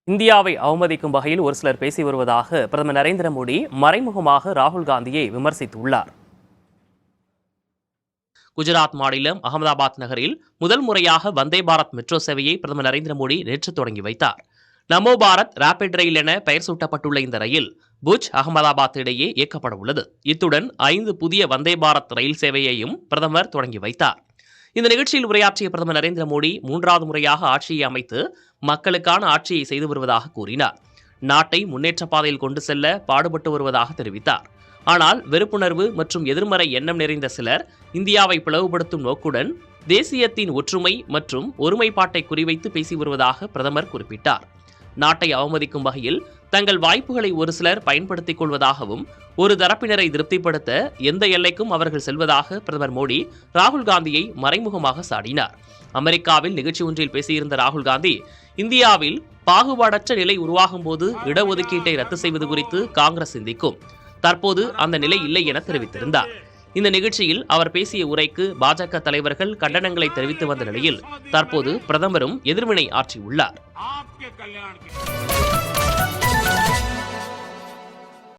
இந்தியாவை அவமதிக்கும் வகையில் ஒரு சிலர் பேசி வருவதாக பிரதமர் நரேந்திர மோடி மறைமுகமாக ராகுல் காந்தியை விமர்சித்துள்ளார். குஜராத் மாநிலம் அகமதாபாத் நகரில் முதல் முறையாக வந்தே பாரத் மெட்ரோ சேவையை பிரதமர் நரேந்திர மோடி நேற்று தொடங்கி வைத்தார். நமோ பாரத் ராபிட் ரயில் என பெயர் சூட்டப்பட்டுள்ள இந்த ரயில் புஜ் அகமதாபாத் இடையே இயக்கப்பட உள்ளது. இத்துடன் 5 புதிய வந்தே பாரத் ரயில் சேவையையும் பிரதமர் தொடங்கி வைத்தார். இந்த நிகழ்ச்சியில் உரையாற்றிய பிரதமர் நரேந்திர மோடி 3வது முறையாக ஆட்சியை அமைத்து மக்களுக்கான ஆட்சியை செய்து வருவதாக கூறினார். நாட்டை முன்னேற்ற பாதையில் கொண்டு செல்ல பாடுபட்டு வருவதாக தெரிவித்தார். ஆனால் வெறுப்புணர்வு மற்றும் எதிர்மறை எண்ணம் நிறைந்த சிலர் இந்தியாவை பிளவுபடுத்தும் நோக்குடன் தேசியத்தின் ஒற்றுமை மற்றும் ஒருமைப்பாட்டை குறிவைத்து பேசி வருவதாக பிரதமர் குறிப்பிட்டார். நாட்டை அவமதிக்கும் வகையில் தங்கள் வாய்ப்புகளை ஒரு சிலர் பயன்படுத்திக் கொள்வதாகவும் ஒரு தரப்பினரை திருப்திப்படுத்த எந்த எல்லைக்கும் அவர்கள் செல்வதாக பிரதமர் மோடி ராகுல் காந்தியை மறைமுகமாக சாடினார். அமெரிக்காவில் நிகழ்ச்சி ஒன்றில் பேசியிருந்த ராகுல் காந்தி, இந்தியாவில் பாகுபாடற்ற நிலை உருவாகும் போது இடஒதுக்கீட்டை ரத்து செய்வது குறித்து காங்கிரஸ் சிந்திக்கும். தற்போது அந்த நிலை இல்லை என தெரிவித்திருந்தார். இந்த நிகழ்ச்சியில் அவர் பேசிய உரைக்கு பாஜக தலைவர்கள் கண்டனங்களை தெரிவித்து வந்த நிலையில் தற்போது பிரதமரும் எதிர்வினை ஆற்றியுள்ளார்.